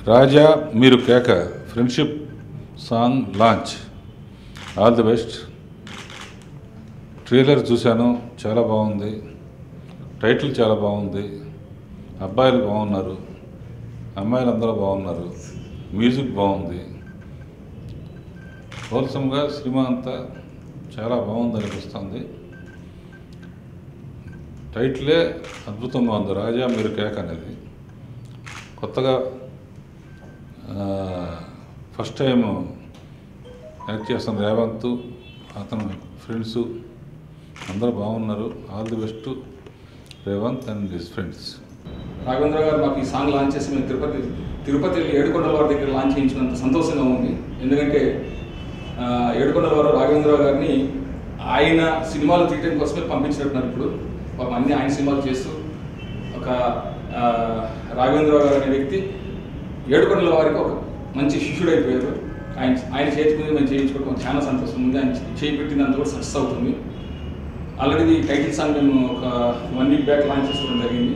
రాజా మీరు కేక friendship song launch. All the best. Trailer చూశాను, చాలా బాగుంది. టైటిల్ చాలా బాగుంది. అబ్బాయిలు బాగున్నారు, అమ్మాయిలు అందరూ బాగున్నారు. మ్యూజిక్ బాగుంది. హోల్సమ్గా సినిమా అంతా చాలా బాగుంది అనిపిస్తుంది. టైటిలే అద్భుతంగా ఉంది, రాజా మీరు కేక్ అనేది. కొత్తగా ఫస్ట్ టైం యాక్ట్ చేస్తున్న రేవంత్, అతను ఫ్రెండ్స్ అందరూ బాగున్నారు. All the best Revanth and his friends. Raghavendra గారు మాకు ఈ సాంగ్ లాంచ్ చేసి మేము తిరుపతి ఏడుకొండల వారి దగ్గర లాంచ్ చేయించినంత సంతోషంగా ఉంది. ఎందుకంటే ఏడుకొండల వారు రాఘవేంద్ర గారిని ఆయన సినిమాలు తీయడం కోసమే పంపించినట్టున్నారు. ఇప్పుడు పాపం అన్ని ఆయన సినిమాలు చేస్తూ ఒక రాఘవేంద్ర గారు అనే వ్యక్తి ఏడుకొండల వారికి ఒక మంచి శిష్యుడైపోయారు. ఆయన చేతి మీద మేము చేయించుకోవడం చాలా సంతోషం ఉంది. ఆయన చేయి పెట్టినంత కూడా సక్సెస్ అవుతుంది. ఆల్రెడీ టైటిల్ సాంగ్ మేము ఒక 1 వీక్ బ్యాక్ లాంచ్ చేసుకోవడం జరిగింది.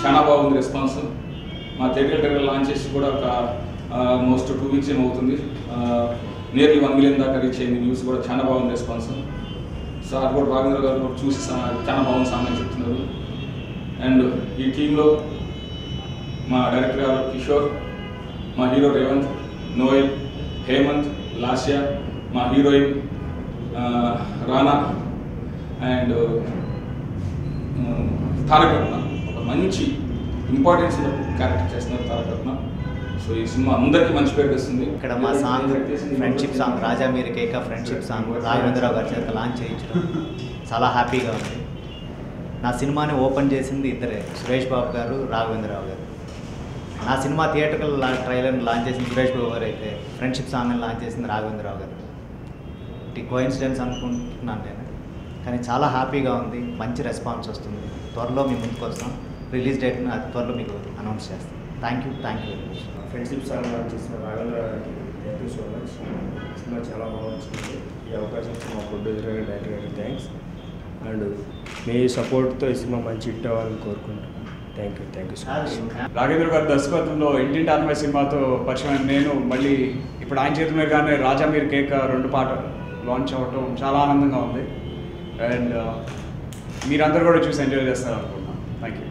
చాలా బాగుంది రెస్పాన్స్. మా థియేటర్ లాంచ్ చేసి కూడా ఒక ఆల్మోస్ట్ 2 వీక్స్ ఏమవుతుంది. నియర్లీ 1 మిలియన్ దాకా రీచ్ అయింది. వ్యూస్ కూడా చాలా బాగుంది రెస్పాన్స్. సార్ కూడా రాఘవేంద్ర గారు కూడా చూసి చాలా బాగుంది సాంగ్ అని చెప్తున్నారు. అండ్ ఈ టీంలో మా డైరెక్టర్ గారు కిషోర్, మా హీరో రేవంత్, నోయల్, హేమంత్, లాస్య, మా హీరోయిన్ రానా అండ్ తారకరత్న. ఒక మంచి ఇంపార్టెన్స్ క్యారెక్టర్ చేస్తున్నారు తారకరత్న. సో ఈ సినిమా అందరికీ మంచి పేరు తెస్తుంది. ఇక్కడ మా సాంగ్ ఫ్రెండ్షిప్ సాంగ్ రాజా మీరు కేక ఫ్రెండ్షిప్ సాంగ్ రాఘవేంద్రరావు గారి చేత లాంచ్ చేయించడం చాలా హ్యాపీగా ఉంది. నా సినిమాని ఓపెన్ చేసింది ఇద్దరే, సురేష్ బాబు గారు, రాఘవేంద్రరావు గారు. నా సినిమా థియేటర్కల్ ట్రైలర్ని లాంచ్ చేసింది సురేష్ బాబు గారు అయితే ఫ్రెండ్షిప్ సాంగ్ని లాంచ్ చేసింది రాఘవేంద్రరావు గారు. కోఇన్సిడెన్స్ అనుకుంటున్నాను నేను, కానీ చాలా హ్యాపీగా ఉంది. మంచి రెస్పాన్స్ వస్తుంది. త్వరలో మీ ముందుకు వస్తాం. రిలీజ్ డేట్ని అది త్వరలో మీకు అనౌన్స్ చేస్తాం. Thank you very much. Friendship song launch చేసిన రాఘవేంద్ర గారికి thank you so much. Cinema చాలా బాగా వచ్చింది. ఈ అవకాశం ఇచ్చిన మా ప్రొడ్యూసర్ గారు, డైరెక్టర్ గారికి థ్యాంక్స్. అండ్ మీ సపోర్ట్తో ఈ సినిమా మంచి హిట్ అవ్వాలని కోరుకుంటున్నాను. Thank you so much. Raghavendra గారి దర్శకత్వంలో ఇంటింటి ఆర్మై సినిమాతో పరిచయం నేను మళ్ళీ ఇప్పుడు ఆయన చేతుల మీదుగానే రాజా మీరు కేక 2 పాటలు లాంచ్ అవ్వటం చాలా ఆనందంగా ఉంది. అండ్ మీరందరూ కూడా చూసి ఎంజాయ్ చేస్తారు అనుకుంటున్నాను. Thank you.